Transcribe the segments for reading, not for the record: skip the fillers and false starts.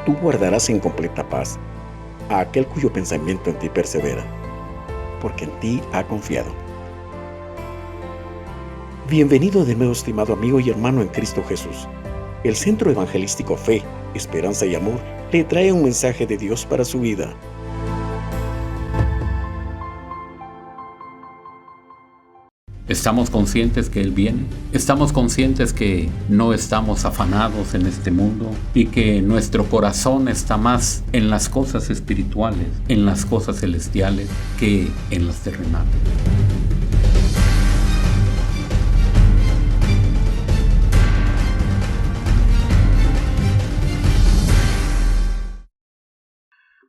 Tú guardarás en completa paz a aquel cuyo pensamiento en ti persevera, porque en ti ha confiado. Bienvenido de nuevo, estimado amigo y hermano en Cristo Jesús. El Centro Evangelístico Fe, Esperanza y Amor le trae un mensaje de Dios para su vida. Estamos conscientes que Él viene, estamos conscientes que no estamos afanados en este mundo y que nuestro corazón está más en las cosas espirituales, en las cosas celestiales, que en las terrenales.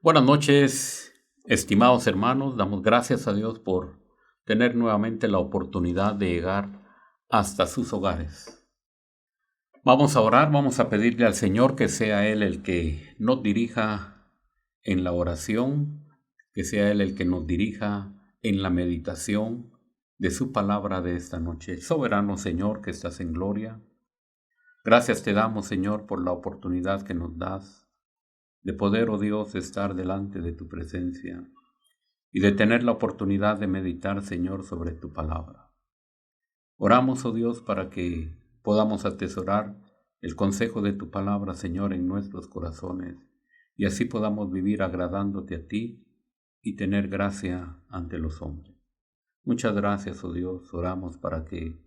Buenas noches, estimados hermanos, damos gracias a Dios por tener nuevamente la oportunidad de llegar hasta sus hogares. Vamos a orar, vamos a pedirle al Señor que sea Él el que nos dirija en la oración, que sea Él el que nos dirija en la meditación de su palabra de esta noche. Soberano Señor que estás en gloria, gracias te damos, Señor, por la oportunidad que nos das de poder, oh Dios, estar delante de tu presencia y de tener la oportunidad de meditar, Señor, sobre tu palabra. Oramos, oh Dios, para que podamos atesorar el consejo de tu palabra, Señor, en nuestros corazones, y así podamos vivir agradándote a ti y tener gracia ante los hombres. Muchas gracias, oh Dios, oramos para que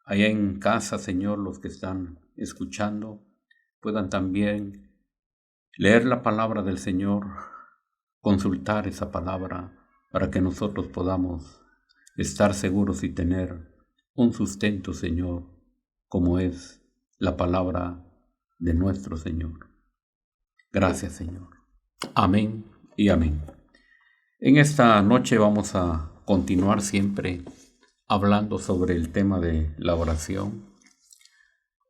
allá en casa, Señor, los que están escuchando, puedan también leer la palabra del Señor, consultar esa palabra para que nosotros podamos estar seguros y tener un sustento, Señor, como es la palabra de nuestro Señor. Gracias, Señor. Amén y amén. En esta noche vamos a continuar siempre hablando sobre el tema de la oración.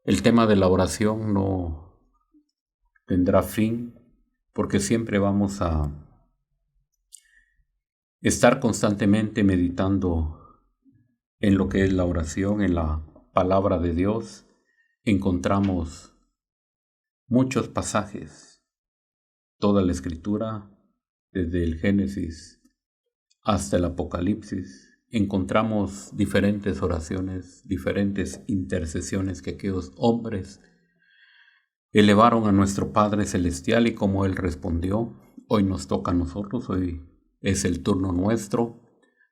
El tema de la oración no tendrá fin porque siempre vamos a estar constantemente meditando en lo que es la oración, en la palabra de Dios. Encontramos muchos pasajes, toda la Escritura, desde el Génesis hasta el Apocalipsis. Encontramos diferentes oraciones, diferentes intercesiones que aquellos hombres elevaron a nuestro Padre Celestial y como Él respondió. Hoy nos toca a nosotros, hoy es el turno nuestro,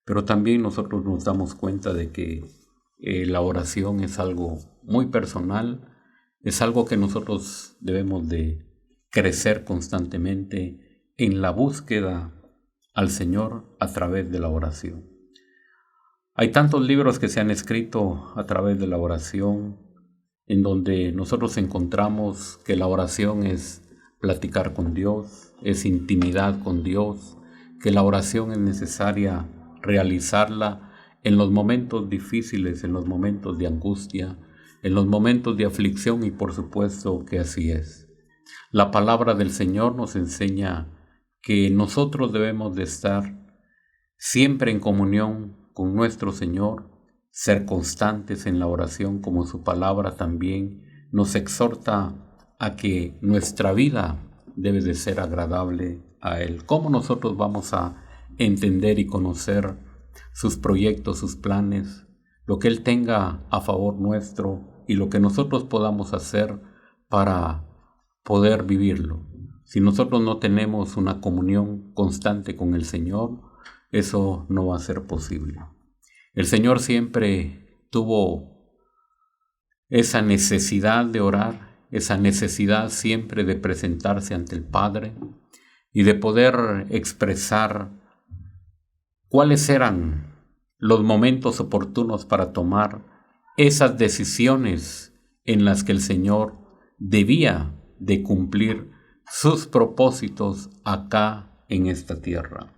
pero también nosotros nos damos cuenta de que la oración es algo muy personal, es algo que nosotros debemos de crecer constantemente en la búsqueda al Señor a través de la oración. Hay tantos libros que se han escrito a través de la oración, en donde nosotros encontramos que la oración es platicar con Dios, es intimidad con Dios, que la oración es necesaria realizarla en los momentos difíciles, en los momentos de angustia, en los momentos de aflicción, y por supuesto que así es. La palabra del Señor nos enseña que nosotros debemos de estar siempre en comunión con nuestro Señor, ser constantes en la oración, como su palabra también nos exhorta a que nuestra vida debe de ser agradable a Él. ¿Cómo nosotros vamos a entender y conocer sus proyectos, sus planes, lo que Él tenga a favor nuestro y lo que nosotros podamos hacer para poder vivirlo? Si nosotros no tenemos una comunión constante con el Señor, eso no va a ser posible. El Señor siempre tuvo esa necesidad de orar, esa necesidad siempre de presentarse ante el Padre y de poder expresar cuáles eran los momentos oportunos para tomar esas decisiones en las que el Señor debía de cumplir sus propósitos acá en esta tierra.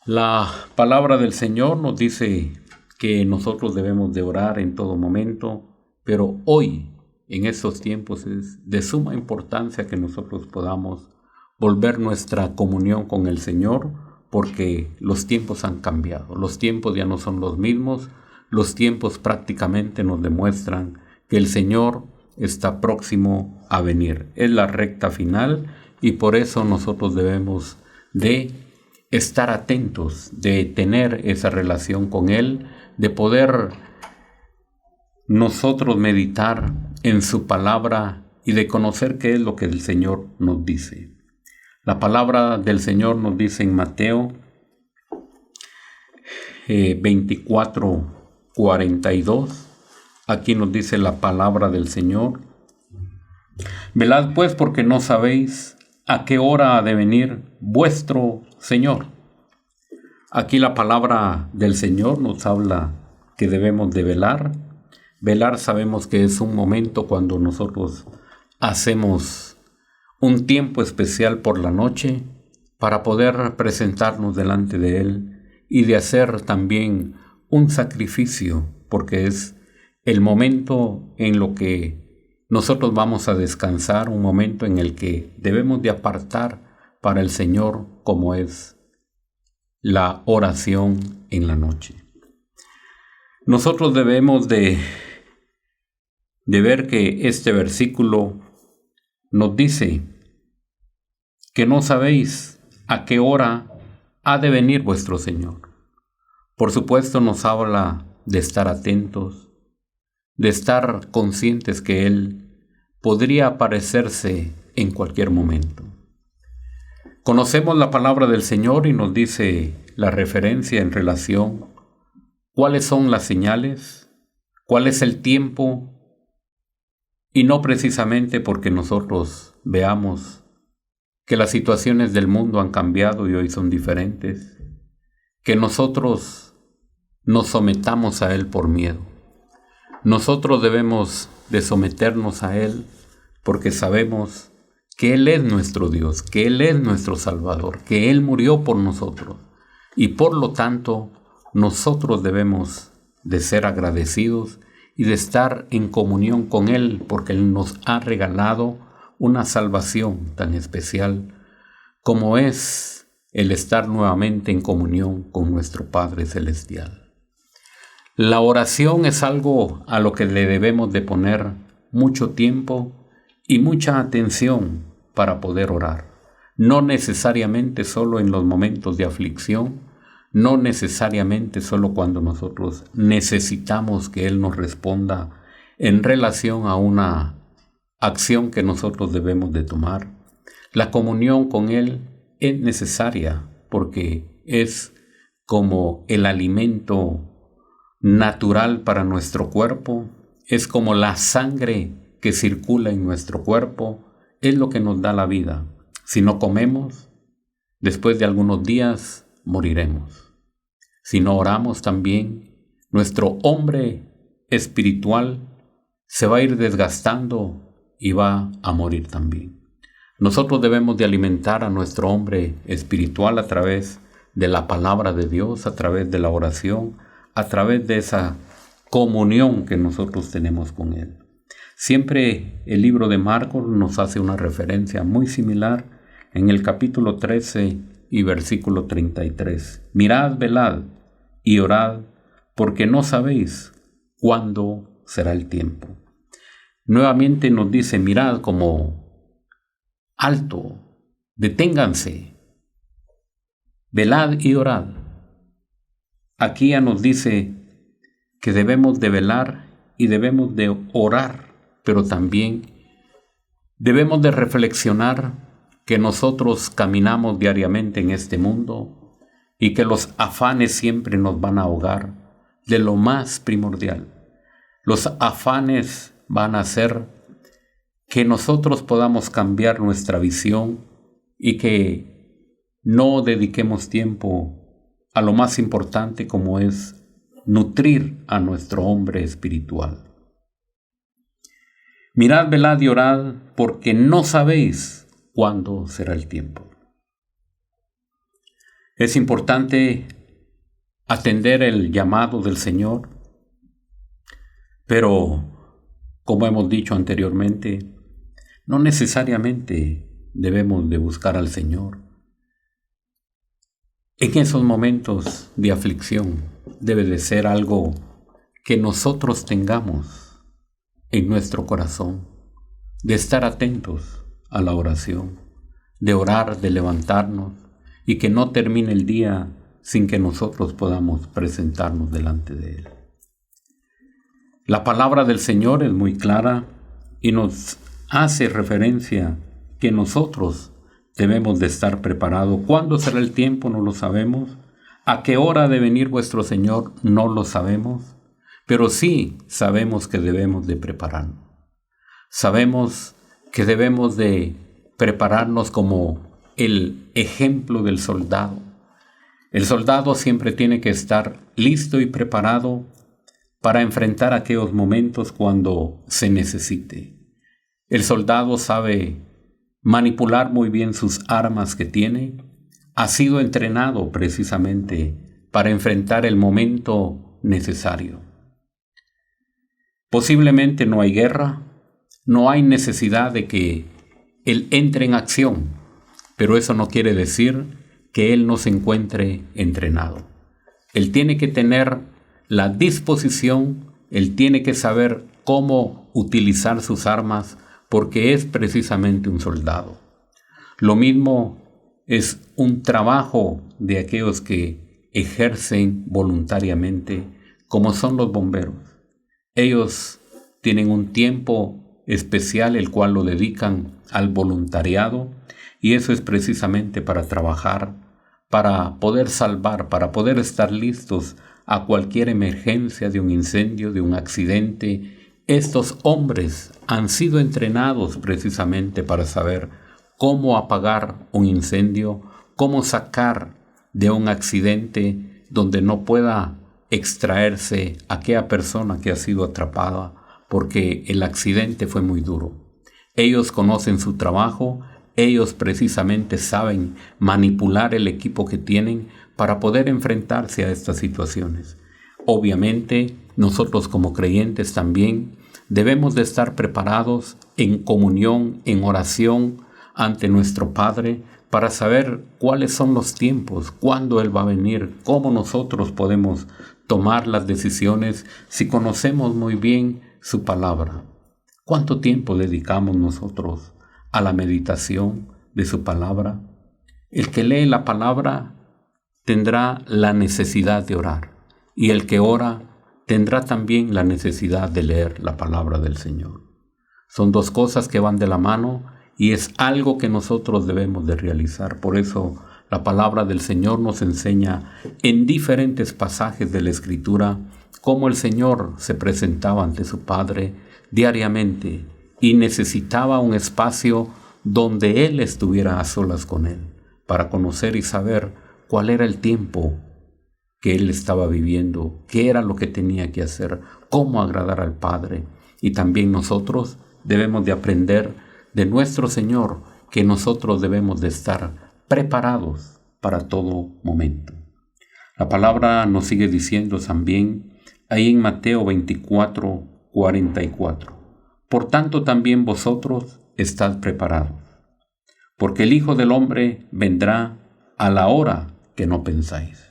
La palabra del Señor nos dice que nosotros debemos de orar en todo momento, pero hoy, en estos tiempos, es de suma importancia que nosotros podamos volver nuestra comunión con el Señor, porque los tiempos han cambiado, los tiempos ya no son los mismos, los tiempos prácticamente nos demuestran que el Señor está próximo a venir. Es la recta final y por eso nosotros debemos de estar atentos, de tener esa relación con Él, de poder nosotros meditar en su palabra y de conocer qué es lo que el Señor nos dice. La palabra del Señor nos dice en Mateo 24:42, aquí nos dice la palabra del Señor: velad pues, porque no sabéis a qué hora ha de venir vuestro Señor. Aquí la palabra del Señor nos habla que debemos de velar. Velar sabemos que es un momento cuando nosotros hacemos un tiempo especial por la noche para poder presentarnos delante de Él y de hacer también un sacrificio, porque es el momento en lo que nosotros vamos a descansar, un momento en el que debemos de apartar para el Señor, como es la oración en la noche. Nosotros debemos de ver que este versículo nos dice que no sabéis a qué hora ha de venir vuestro Señor. Por supuesto nos habla de estar atentos, de estar conscientes que Él podría aparecerse en cualquier momento. Conocemos la palabra del Señor y nos dice la referencia en relación cuáles son las señales, cuál es el tiempo, y no precisamente porque nosotros veamos que las situaciones del mundo han cambiado y hoy son diferentes, que nosotros nos sometamos a Él por miedo. Nosotros debemos de someternos a Él porque sabemos que Él es nuestro Dios, que Él es nuestro Salvador, que Él murió por nosotros. Y por lo tanto, nosotros debemos de ser agradecidos y de estar en comunión con Él, porque Él nos ha regalado una salvación tan especial como es el estar nuevamente en comunión con nuestro Padre Celestial. La oración es algo a lo que le debemos de poner mucho tiempo y mucha atención para poder orar. No necesariamente solo en los momentos de aflicción, no necesariamente solo cuando nosotros necesitamos que Él nos responda en relación a una acción que nosotros debemos de tomar. La comunión con Él es necesaria porque es como el alimento natural para nuestro cuerpo, es como la sangre que circula en nuestro cuerpo, es lo que nos da la vida. Si no comemos, después de algunos días moriremos. Si no oramos también, nuestro hombre espiritual se va a ir desgastando y va a morir también. Nosotros debemos de alimentar a nuestro hombre espiritual a través de la palabra de Dios, a través de la oración, a través de esa comunión que nosotros tenemos con Él. Siempre el libro de Marcos nos hace una referencia muy similar en el capítulo 13 y versículo 33. Mirad, velad y orad, porque no sabéis cuándo será el tiempo. Nuevamente nos dice, mirad como alto, deténganse, velad y orad. Aquí ya nos dice que debemos de velar y debemos de orar, pero también debemos de reflexionar que nosotros caminamos diariamente en este mundo y que los afanes siempre nos van a ahogar de lo más primordial. Los afanes van a hacer que nosotros podamos cambiar nuestra visión y que no dediquemos tiempo a lo más importante, como es nutrir a nuestro hombre espiritual. Mirad, velad y orad, porque no sabéis cuándo será el tiempo. Es importante atender el llamado del Señor, pero, como hemos dicho anteriormente, no necesariamente debemos de buscar al Señor. En esos momentos de aflicción debe de ser algo que nosotros tengamos en nuestro corazón, de estar atentos a la oración, de orar, de levantarnos y que no termine el día sin que nosotros podamos presentarnos delante de Él. La palabra del Señor es muy clara y nos hace referencia que nosotros debemos de estar preparados. ¿Cuándo será el tiempo? No lo sabemos. ¿A qué hora ha de venir vuestro Señor? No lo sabemos. Pero sí sabemos que debemos de prepararnos. Sabemos que debemos de prepararnos como el ejemplo del soldado. El soldado siempre tiene que estar listo y preparado para enfrentar aquellos momentos cuando se necesite. El soldado sabe manipular muy bien sus armas que tiene. Ha sido entrenado precisamente para enfrentar el momento necesario. Posiblemente no hay guerra, no hay necesidad de que Él entre en acción, pero eso no quiere decir que Él no se encuentre entrenado. Él tiene que tener la disposición, Él tiene que saber cómo utilizar sus armas, porque es precisamente un soldado. Lo mismo es un trabajo de aquellos que ejercen voluntariamente, como son los bomberos. Ellos tienen un tiempo especial el cual lo dedican al voluntariado, y eso es precisamente para trabajar, para poder salvar, para poder estar listos a cualquier emergencia de un incendio, de un accidente. Estos hombres han sido entrenados precisamente para saber cómo apagar un incendio, cómo sacar de un accidente donde no pueda extraerse aquella persona que ha sido atrapada porque el accidente fue muy duro. Ellos conocen su trabajo, ellos precisamente saben manipular el equipo que tienen para poder enfrentarse a estas situaciones. Obviamente, nosotros como creyentes también debemos de estar preparados en comunión, en oración ante nuestro Padre para saber cuáles son los tiempos, cuándo Él va a venir, cómo nosotros podemos tomar las decisiones si conocemos muy bien su palabra. ¿Cuánto tiempo dedicamos nosotros a la meditación de su palabra? El que lee la palabra tendrá la necesidad de orar, y el que ora tendrá también la necesidad de leer la palabra del Señor. Son dos cosas que van de la mano y es algo que nosotros debemos de realizar. Por eso la palabra del Señor nos enseña en diferentes pasajes de la Escritura cómo el Señor se presentaba ante su Padre diariamente y necesitaba un espacio donde Él estuviera a solas con Él para conocer y saber cuál era el tiempo que Él estaba viviendo, qué era lo que tenía que hacer, cómo agradar al Padre. Y también nosotros debemos de aprender de nuestro Señor que nosotros debemos de estar preparados para todo momento. La palabra nos sigue diciendo también ahí en Mateo 24:44. Por tanto también vosotros estad preparados, porque el Hijo del Hombre vendrá a la hora que no pensáis.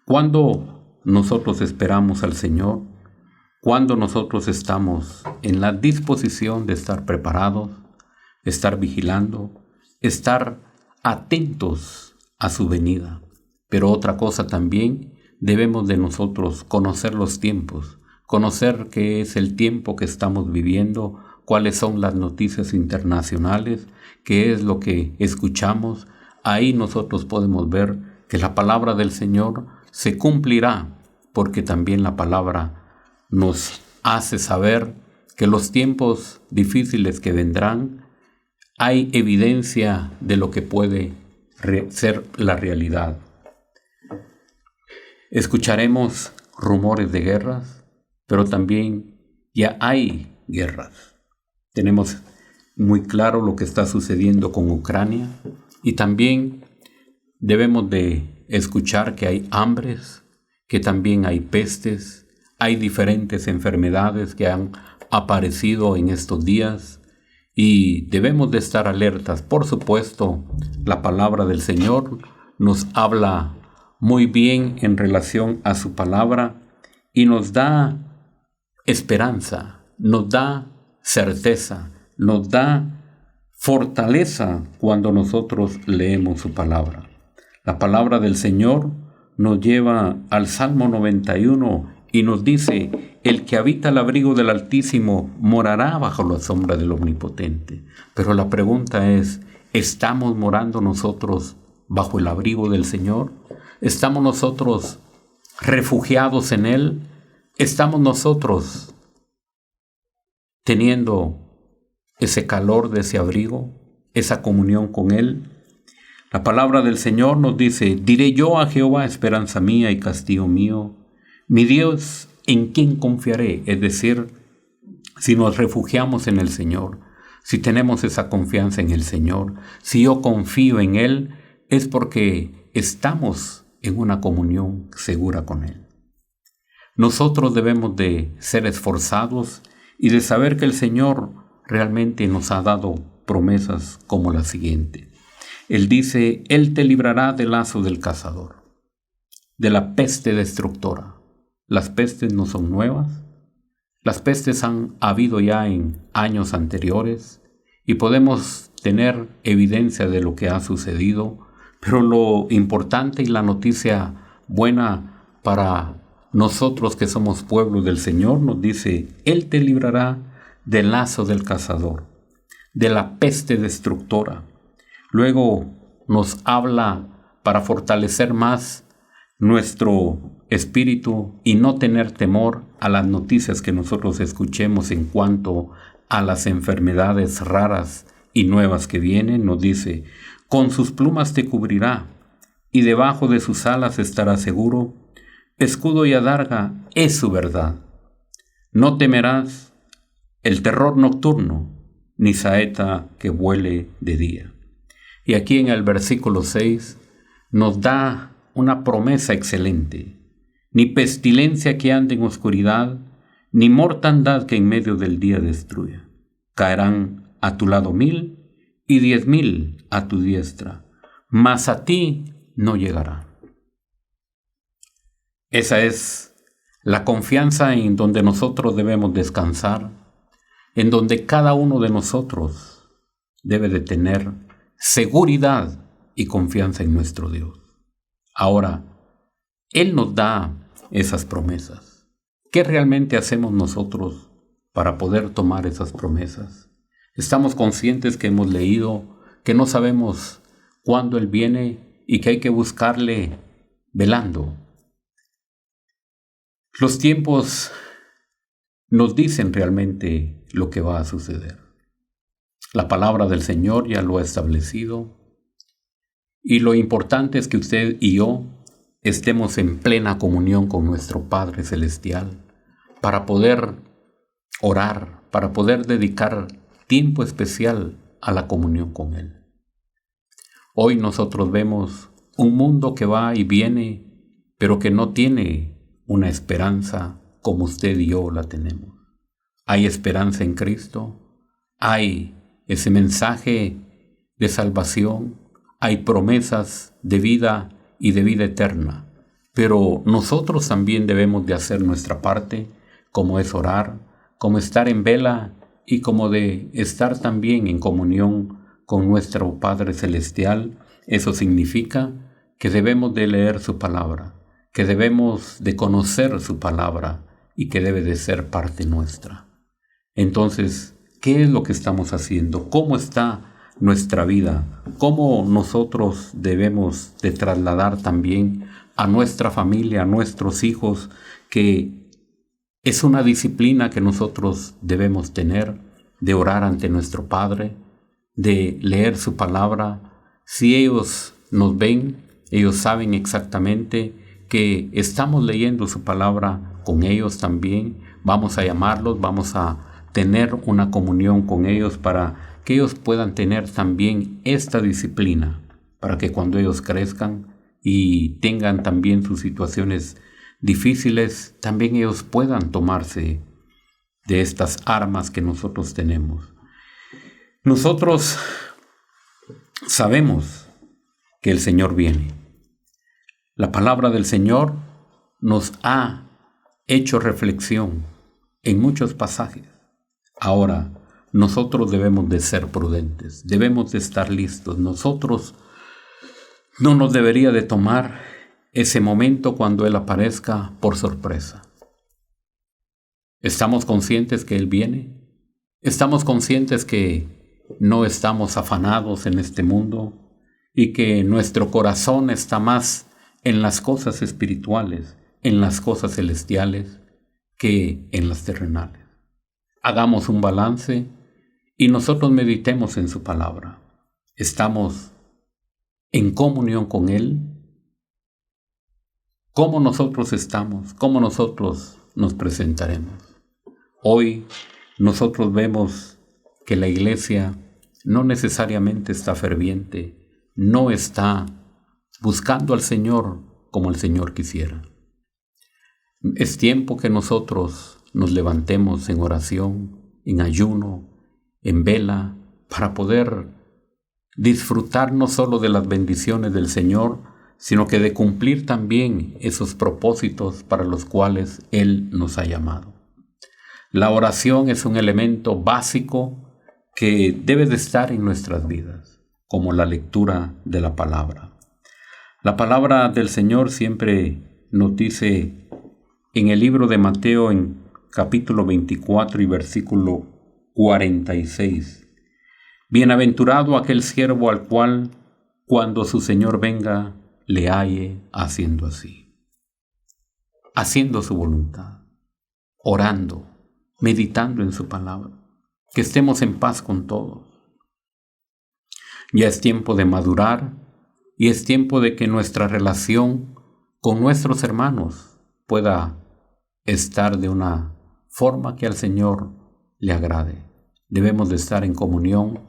Cuando nosotros esperamos al Señor, cuando nosotros estamos en la disposición de estar preparados, estar vigilando, estar atentos a su venida. Pero otra cosa también, debemos de nosotros conocer los tiempos, conocer qué es el tiempo que estamos viviendo, cuáles son las noticias internacionales, qué es lo que escuchamos. Ahí nosotros podemos ver que la palabra del Señor se cumplirá, porque también la palabra nos hace saber que los tiempos difíciles que vendrán, hay evidencia de lo que puede ser la realidad. Escucharemos rumores de guerras, pero también ya hay guerras. Tenemos muy claro lo que está sucediendo con Ucrania y también debemos de escuchar que hay hambres, que también hay pestes, hay diferentes enfermedades que han aparecido en estos días y debemos de estar alertas. Por supuesto, la palabra del Señor nos habla muy bien en relación a su palabra y nos da esperanza, nos da certeza, nos da fortaleza cuando nosotros leemos su palabra. La palabra del Señor nos lleva al Salmo 91 y nos dice: el que habita al abrigo del Altísimo morará bajo la sombra del Omnipotente. Pero la pregunta es, ¿estamos morando nosotros bajo el abrigo del Señor? ¿Estamos nosotros refugiados en Él? ¿Estamos nosotros teniendo ese calor de ese abrigo, esa comunión con Él? La palabra del Señor nos dice: diré yo a Jehová, esperanza mía y castillo mío, mi Dios, ¿en quién confiaré? Es decir, si nos refugiamos en el Señor, si tenemos esa confianza en el Señor, si yo confío en Él, es porque estamos en una comunión segura con Él. Nosotros debemos de ser esforzados y de saber que el Señor realmente nos ha dado promesas como la siguiente. Él dice: Él te librará del lazo del cazador, de la peste destructora. Las pestes no son nuevas. Las pestes han habido ya en años anteriores y podemos tener evidencia de lo que ha sucedido, pero lo importante y la noticia buena para nosotros que somos pueblo del Señor nos dice: Él te librará del lazo del cazador, de la peste destructora. Luego nos habla para fortalecer más nuestro espíritu y no tener temor a las noticias que nosotros escuchemos en cuanto a las enfermedades raras y nuevas que vienen. Nos dice: con sus plumas te cubrirá y debajo de sus alas estarás seguro. Escudo y adarga es su verdad. No temerás el terror nocturno, ni saeta que vuele de día. Y aquí en el versículo 6 nos da una promesa excelente: ni pestilencia que ande en oscuridad, ni mortandad que en medio del día destruya. Caerán a tu lado 1000 y 10,000 a tu diestra, mas a ti no llegará. Esa es la confianza en donde nosotros debemos descansar, en donde cada uno de nosotros debe de tener seguridad y confianza en nuestro Dios. Ahora, Él nos da esas promesas. ¿Qué realmente hacemos nosotros para poder tomar esas promesas? Estamos conscientes que hemos leído, que no sabemos cuándo Él viene y que hay que buscarle velando. Los tiempos nos dicen realmente lo que va a suceder. La palabra del Señor ya lo ha establecido. Y lo importante es que usted y yo estemos en plena comunión con nuestro Padre Celestial para poder orar, para poder dedicar tiempo especial a la comunión con Él. Hoy nosotros vemos un mundo que va y viene, pero que no tiene una esperanza como usted y yo la tenemos. Hay esperanza en Cristo, hay ese mensaje de salvación, hay promesas de vida y de vida eterna, pero nosotros también debemos de hacer nuestra parte, como es orar, como estar en vela y como de estar también en comunión con nuestro Padre Celestial. Eso significa que debemos de leer su palabra, que debemos de conocer su palabra y que debe de ser parte nuestra. Entonces, ¿qué es lo que estamos haciendo? ¿Cómo está nuestra vida? ¿Cómo nosotros debemos de trasladar también a nuestra familia, a nuestros hijos, que es una disciplina que nosotros debemos tener, de orar ante nuestro Padre, de leer su palabra? Si ellos nos ven, ellos saben exactamente que estamos leyendo su palabra con ellos también. Vamos a llamarlos, vamos a tener una comunión con ellos para que ellos puedan tener también esta disciplina, para que cuando ellos crezcan y tengan también sus situaciones difíciles, también ellos puedan tomarse de estas armas que nosotros tenemos. Nosotros sabemos que el Señor viene. La palabra del Señor nos ha hecho reflexión en muchos pasajes. Ahora, nosotros debemos de ser prudentes, debemos de estar listos. Nosotros no nos debería de tomar ese momento cuando Él aparezca por sorpresa. ¿Estamos conscientes que Él viene? ¿Estamos conscientes que no estamos afanados en este mundo y que nuestro corazón está más en las cosas espirituales, en las cosas celestiales, que en las terrenales? Hagamos un balance y nosotros meditemos en su palabra. ¿Estamos en comunión con Él? ¿Cómo nosotros estamos? ¿Cómo nosotros nos presentaremos? Hoy nosotros vemos que la iglesia no necesariamente está ferviente, no está buscando al Señor como el Señor quisiera. Es tiempo que nosotros nos levantemos en oración, en ayuno, en vela, para poder disfrutar no solo de las bendiciones del Señor, sino que de cumplir también esos propósitos para los cuales Él nos ha llamado. La oración es un elemento básico que debe de estar en nuestras vidas, como la lectura de la palabra. La palabra del Señor siempre nos dice en el libro de Mateo, en capítulo 24 y versículo 46, bienaventurado aquel siervo al cual, cuando su Señor venga, le halle haciendo así, haciendo su voluntad, orando, meditando en su palabra, que estemos en paz con todos. Ya es tiempo de madurar y es tiempo de que nuestra relación con nuestros hermanos pueda estar de una forma que al Señor le agrade. Debemos de estar en comunión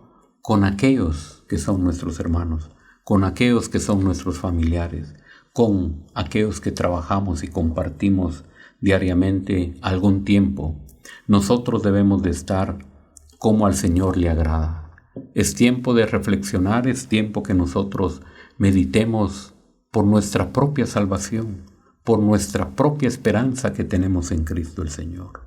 con aquellos que son nuestros hermanos, con aquellos que son nuestros familiares, con aquellos que trabajamos y compartimos diariamente algún tiempo. Nosotros debemos de estar como al Señor le agrada. Es tiempo de reflexionar, es tiempo que nosotros meditemos por nuestra propia salvación, por nuestra propia esperanza que tenemos en Cristo el Señor.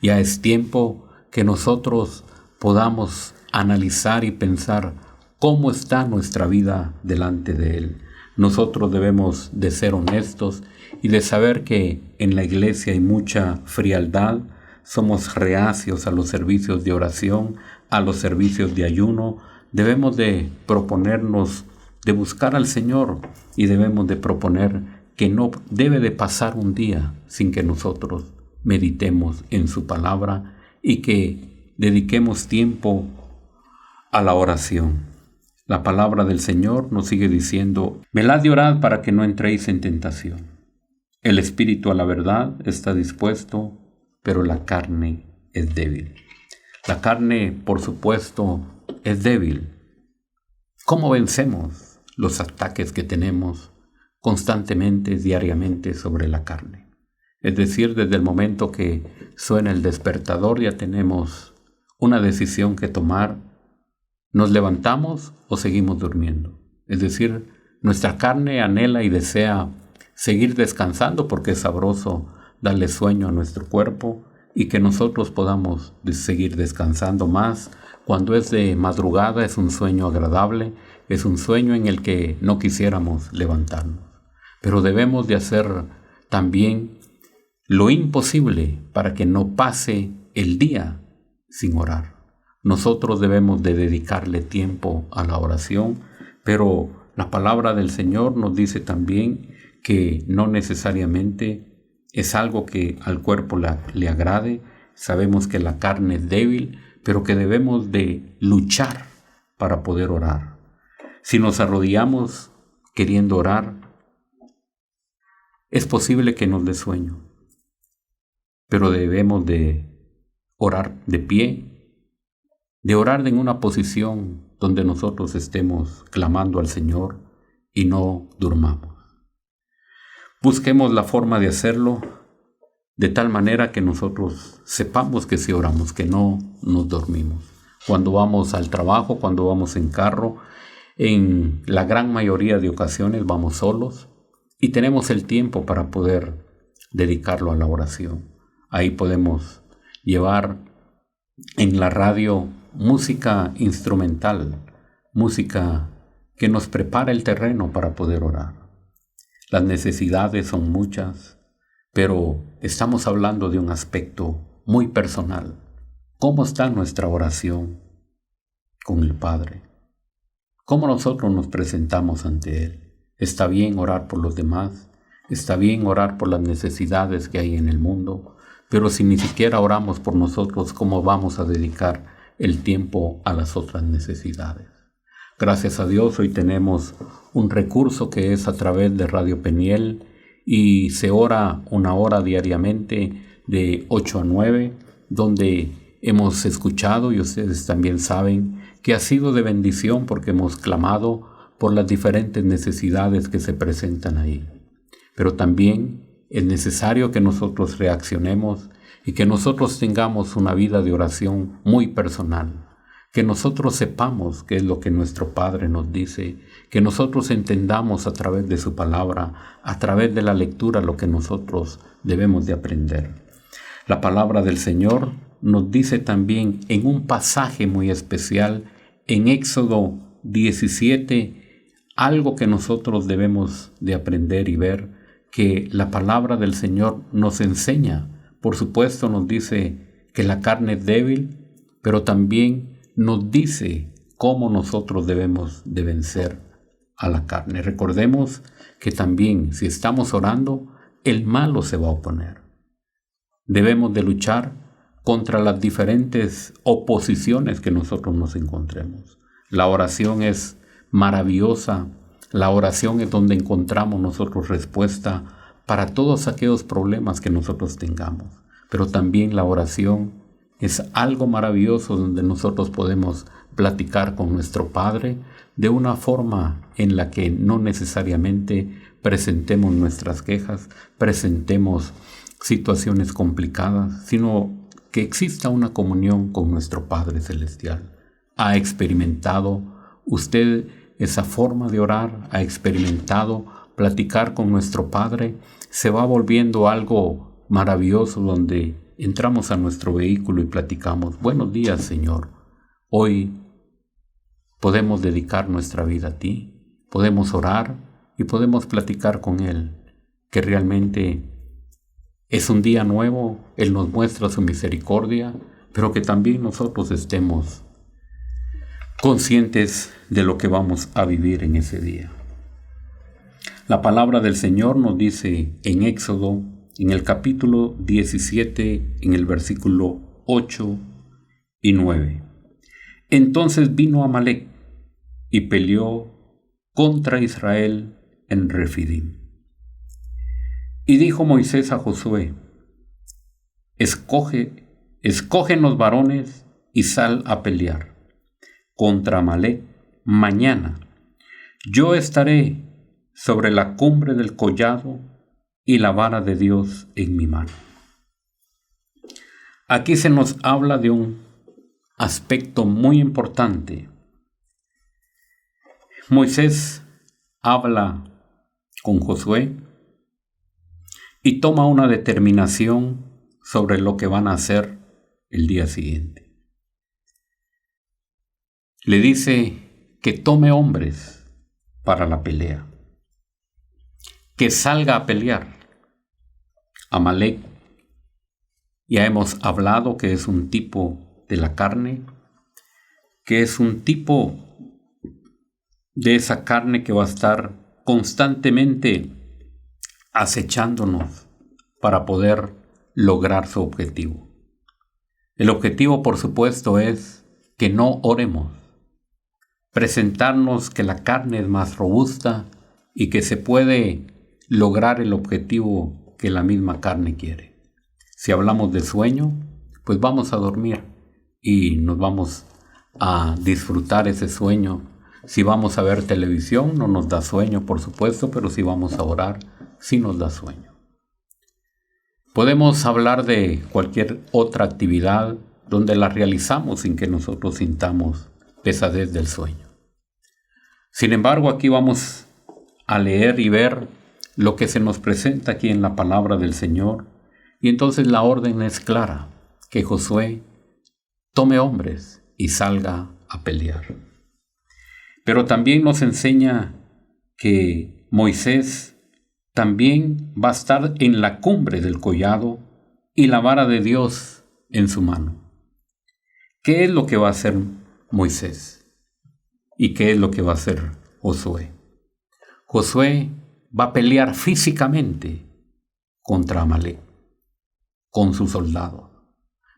Ya es tiempo que nosotros podamos analizar y pensar cómo está nuestra vida delante de Él. Nosotros debemos de ser honestos y de saber que en la iglesia hay mucha frialdad. Somos reacios a los servicios de oración, a los servicios de ayuno. Debemos de proponernos de buscar al Señor y debemos de proponer que no debe de pasar un día sin que nosotros meditemos en su palabra y que dediquemos tiempo a la oración. La palabra del Señor nos sigue diciendo: velad y orad para que no entréis en tentación. El espíritu a la verdad está dispuesto, pero la carne es débil. La carne, por supuesto, es débil. ¿Cómo vencemos los ataques que tenemos constantemente, diariamente sobre la carne? Es decir, desde el momento que suena el despertador ya tenemos una decisión que tomar. ¿Nos levantamos o seguimos durmiendo? Es decir, nuestra carne anhela y desea seguir descansando porque es sabroso darle sueño a nuestro cuerpo y que nosotros podamos seguir descansando más. Cuando es de madrugada es un sueño agradable, es un sueño en el que no quisiéramos levantarnos. Pero debemos de hacer también lo imposible para que no pase el día sin orar. Nosotros debemos de dedicarle tiempo a la oración, pero la palabra del Señor nos dice también que no necesariamente es algo que al cuerpo le agrade. Sabemos que la carne es débil, pero que debemos de luchar para poder orar. Si nos arrodillamos queriendo orar, es posible que nos dé sueño, pero debemos de orar de pie, de orar en una posición donde nosotros estemos clamando al Señor y no durmamos. Busquemos la forma de hacerlo de tal manera que nosotros sepamos que si oramos, que no nos dormimos. Cuando vamos al trabajo, cuando vamos en carro, en la gran mayoría de ocasiones vamos solos y tenemos el tiempo para poder dedicarlo a la oración. Ahí podemos llevar en la radio música instrumental, música que nos prepara el terreno para poder orar. Las necesidades son muchas, pero estamos hablando de un aspecto muy personal. ¿Cómo está nuestra oración con el Padre? ¿Cómo nosotros nos presentamos ante Él? ¿Está bien orar por los demás? ¿Está bien orar por las necesidades que hay en el mundo? Pero si ni siquiera oramos por nosotros, ¿cómo vamos a dedicar el tiempo a las otras necesidades? Gracias a Dios hoy tenemos un recurso que es a través de Radio Peniel y se ora 1 hora diariamente de 8 a 9, donde hemos escuchado y ustedes también saben que ha sido de bendición porque hemos clamado por las diferentes necesidades que se presentan ahí. Pero también es necesario que nosotros reaccionemos y que nosotros tengamos una vida de oración muy personal. Que nosotros sepamos qué es lo que nuestro Padre nos dice, que nosotros entendamos a través de su palabra, a través de la lectura, lo que nosotros debemos de aprender. La palabra del Señor nos dice también en un pasaje muy especial, en Éxodo 17, algo que nosotros debemos de aprender y ver, que la palabra del Señor nos enseña. Por supuesto nos dice que la carne es débil, pero también nos dice cómo nosotros debemos de vencer a la carne. Recordemos que también si estamos orando, el malo se va a oponer. Debemos de luchar contra las diferentes oposiciones que nosotros nos encontremos. La oración es maravillosa. La oración es donde encontramos nosotros respuesta para todos aquellos problemas que nosotros tengamos. Pero también la oración es algo maravilloso donde nosotros podemos platicar con nuestro Padre de una forma en la que no necesariamente presentemos nuestras quejas, presentemos situaciones complicadas, sino que exista una comunión con nuestro Padre Celestial. ¿Ha experimentado usted esa forma de orar? ¿Ha experimentado platicar con nuestro Padre? Se va volviendo algo maravilloso donde entramos a nuestro vehículo y platicamos. Buenos días, Señor. Hoy podemos dedicar nuestra vida a ti, podemos orar y podemos platicar con Él, que realmente es un día nuevo, Él nos muestra su misericordia, pero que también nosotros estemos conscientes de lo que vamos a vivir en ese día. La palabra del Señor nos dice en Éxodo, en el capítulo 17, en el versículo 8 y 9. Entonces vino Amalec y peleó contra Israel en Refidim. Y dijo Moisés a Josué: escogen los varones y sal a pelear contra Amalec mañana. Yo estaré sobre la cumbre del collado y la vara de Dios en mi mano. Aquí se nos habla de un aspecto muy importante. Moisés habla con Josué y toma una determinación sobre lo que van a hacer el día siguiente. Le dice que tome hombres para la pelea, que salga a pelear. Amalec, ya hemos hablado que es un tipo de la carne, que es un tipo de esa carne que va a estar constantemente acechándonos para poder lograr su objetivo. El objetivo, por supuesto, es que no oremos, presentarnos que la carne es más robusta y que se puede lograr el objetivo que la misma carne quiere. Si hablamos de sueño, pues vamos a dormir y nos vamos a disfrutar ese sueño. Si vamos a ver televisión, no nos da sueño, por supuesto, pero si vamos a orar, sí nos da sueño. Podemos hablar de cualquier otra actividad donde la realizamos sin que nosotros sintamos pesadez del sueño. Sin embargo, aquí vamos a leer y ver lo que se nos presenta aquí en la palabra del Señor, y entonces la orden es clara. que Josué tome hombres y salga a pelear. Pero también nos enseña que Moisés también va a estar en la cumbre del collado y la vara de Dios en su mano. ¿Qué es lo que va a hacer Moisés? ¿Y qué es lo que va a hacer Josué? Josué va a pelear físicamente contra Amalek, con sus soldados.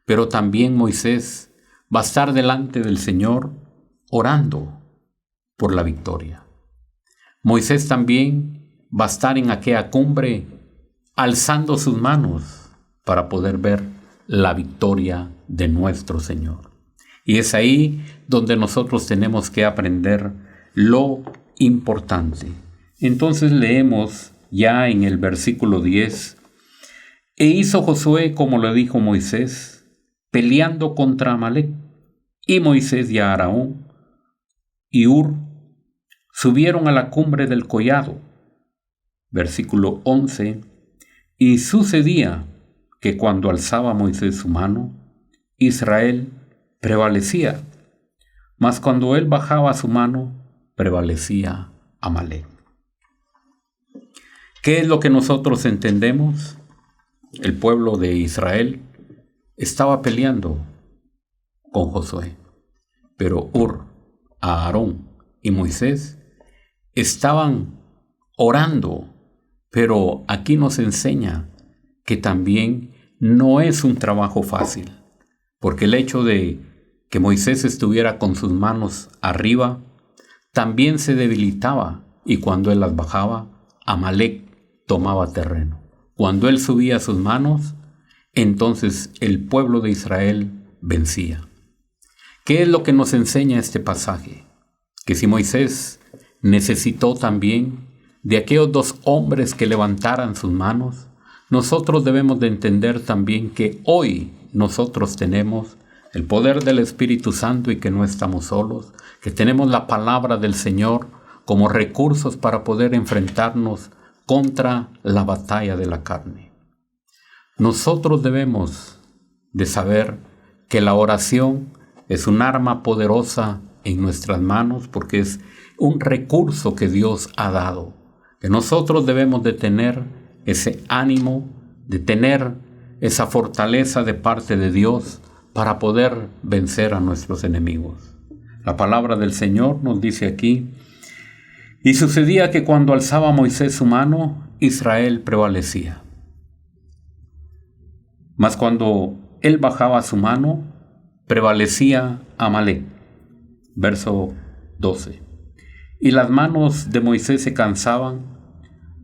Pero también Moisés va a estar delante del Señor orando por la victoria. Moisés también va a estar en aquella cumbre alzando sus manos para poder ver la victoria de nuestro Señor. Y es ahí donde nosotros tenemos que aprender lo importante. Entonces leemos ya en el versículo 10, e hizo Josué como le dijo Moisés, peleando contra Amalek. Y Moisés y Aarón y Hur subieron a la cumbre del collado. Versículo 11, y sucedía que cuando alzaba Moisés su mano, Israel prevalecía, mas cuando él bajaba su mano, prevalecía Amalek. ¿Qué es lo que nosotros entendemos? El pueblo de Israel estaba peleando con Josué, pero Hur, Aarón y Moisés estaban orando, pero aquí nos enseña que también no es un trabajo fácil, porque el hecho de que Moisés estuviera con sus manos arriba, también se debilitaba, y cuando él las bajaba, Amalek tomaba terreno. Cuando él subía sus manos, entonces el pueblo de Israel vencía. ¿Qué es lo que nos enseña este pasaje? Que si Moisés necesitó también de aquellos dos hombres que levantaran sus manos, nosotros debemos de entender también que hoy nosotros tenemos el poder del Espíritu Santo y que no estamos solos, que tenemos la palabra del Señor como recursos para poder enfrentarnos contra la batalla de la carne. Nosotros debemos de saber que la oración es un arma poderosa en nuestras manos porque es un recurso que Dios ha dado, que nosotros debemos de tener ese ánimo, de tener esa fortaleza de parte de Dios para poder vencer a nuestros enemigos. La palabra del Señor nos dice aquí, y sucedía que cuando alzaba Moisés su mano, Israel prevalecía. Mas cuando él bajaba su mano, prevalecía Amalek. Verso 12. Y las manos de Moisés se cansaban,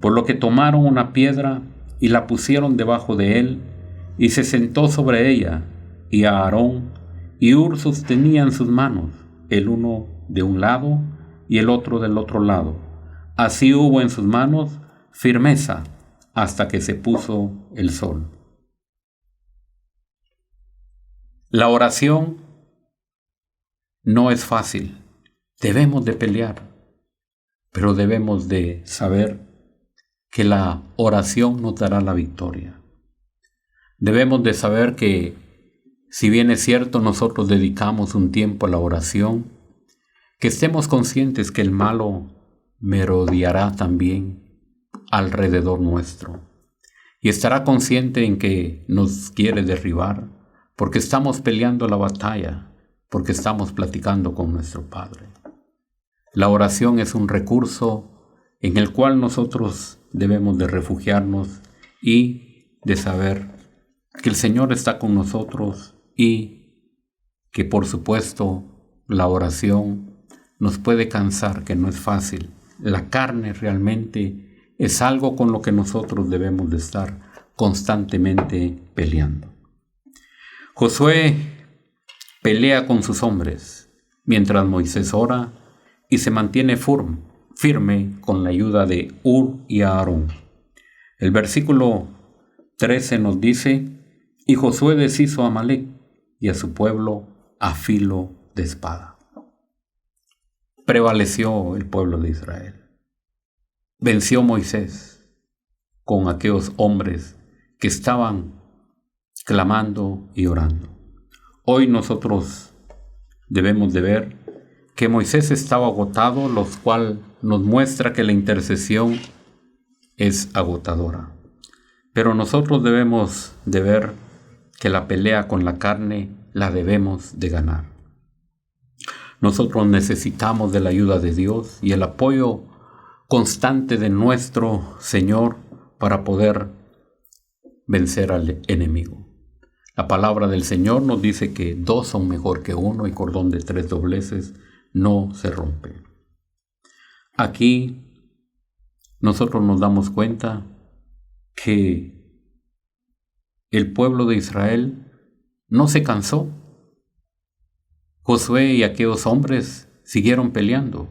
por lo que tomaron una piedra y la pusieron debajo de él, y se sentó sobre ella, y Aarón y Hur sostenían sus manos, el uno de un lado y el otro del otro lado. Así hubo en sus manos firmeza hasta que se puso el sol. La oración no es fácil. Debemos de pelear, pero debemos de saber que la oración nos dará la victoria. Debemos de saber que si bien es cierto nosotros dedicamos un tiempo a la oración, que estemos conscientes que el malo merodeará también alrededor nuestro y estará consciente en que nos quiere derribar porque estamos peleando la batalla, porque estamos platicando con nuestro Padre. La oración es un recurso en el cual nosotros debemos de refugiarnos y de saber que el Señor está con nosotros y que por supuesto la oración nos puede cansar, que no es fácil. La carne realmente es algo con lo que nosotros debemos de estar constantemente peleando. Josué pelea con sus hombres, mientras Moisés ora y se mantiene firme con la ayuda de Hur y Aarón. El versículo 13 nos dice, y Josué deshizo a Amalek y a su pueblo a filo de espada. Prevaleció el pueblo de Israel. Venció Moisés con aquellos hombres que estaban clamando y orando. Hoy nosotros debemos de ver que Moisés estaba agotado, lo cual nos muestra que la intercesión es agotadora. Pero nosotros debemos de ver que la pelea con la carne la debemos de ganar. Nosotros necesitamos de la ayuda de Dios y el apoyo constante de nuestro Señor para poder vencer al enemigo. La palabra del Señor nos dice que 2 son mejor que 1 y cordón de 3 dobleces no se rompe. Aquí nosotros nos damos cuenta que el pueblo de Israel no se cansó. Josué y aquellos hombres siguieron peleando.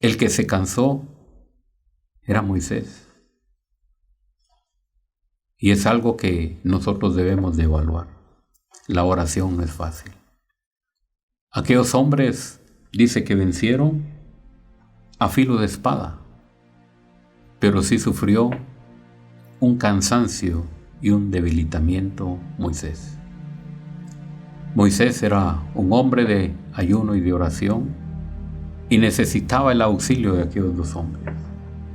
El que se cansó era Moisés. Y es algo que nosotros debemos de evaluar. La oración no es fácil. Aquellos hombres dice que vencieron a filo de espada, pero sí sufrió un cansancio y un debilitamiento Moisés. Moisés era un hombre de ayuno y de oración y necesitaba el auxilio de aquellos 2 hombres,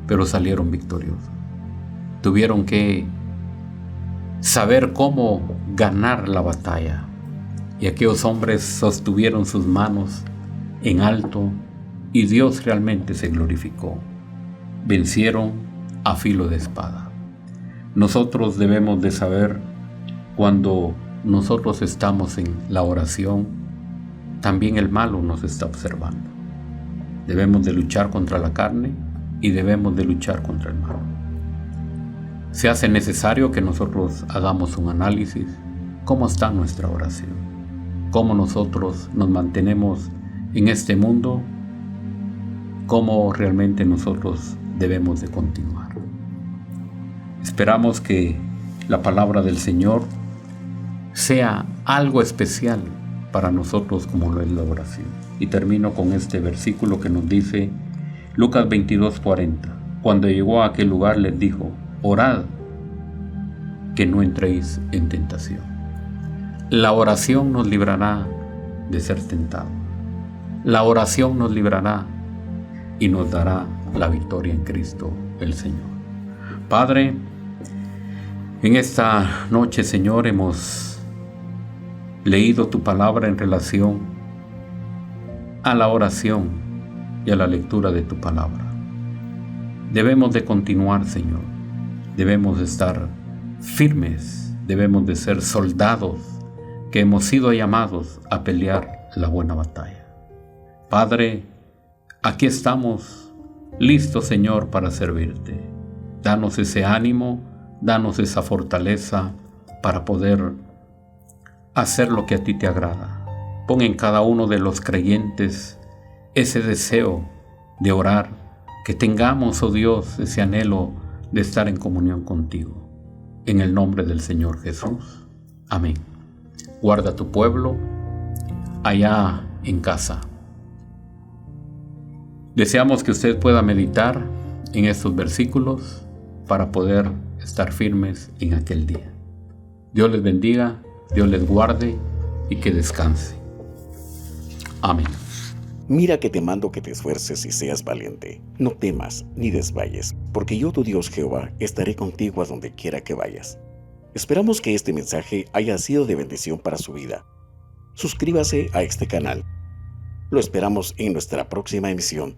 pero salieron victoriosos. Tuvieron que saber cómo ganar la batalla y aquellos hombres sostuvieron sus manos en alto y Dios realmente se glorificó. Vencieron a filo de espada. Nosotros debemos de saber cuando nosotros estamos en la oración, también el malo nos está observando. Debemos de luchar contra la carne y debemos de luchar contra el malo. Se hace necesario que nosotros hagamos un análisis. ¿Cómo está nuestra oración? ¿Cómo nosotros nos mantenemos en este mundo? ¿Cómo realmente nosotros debemos de continuar? Esperamos que la palabra del Señor sea algo especial para nosotros como lo es la oración. Y termino con este versículo que nos dice Lucas 22:40. Cuando llegó a aquel lugar les dijo: orad que no entréis en tentación. La oración nos librará de ser tentados. La oración nos librará y nos dará la victoria en Cristo el Señor. Padre, en esta noche, Señor, hemos leído tu palabra en relación a la oración y a la lectura de tu palabra. Debemos de continuar, Señor. Debemos de estar firmes. Debemos de ser soldados que hemos sido llamados a pelear la buena batalla. Padre, aquí estamos listos, Señor, para servirte. Danos ese ánimo, danos esa fortaleza para poder hacer lo que a ti te agrada. Pon en cada uno de los creyentes ese deseo de orar, que tengamos, oh Dios, ese anhelo de estar en comunión contigo. En el nombre del Señor Jesús. Amén. Guarda tu pueblo allá en casa. Deseamos que usted pueda meditar en estos versículos para poder estar firmes en aquel día. Dios les bendiga, Dios les guarde y que descanse. Amén. Mira que te mando que te esfuerces y seas valiente. No temas ni desmayes, porque yo, tu Dios Jehová, estaré contigo a donde quiera que vayas. Esperamos que este mensaje haya sido de bendición para su vida. Suscríbase a este canal. Lo esperamos en nuestra próxima emisión.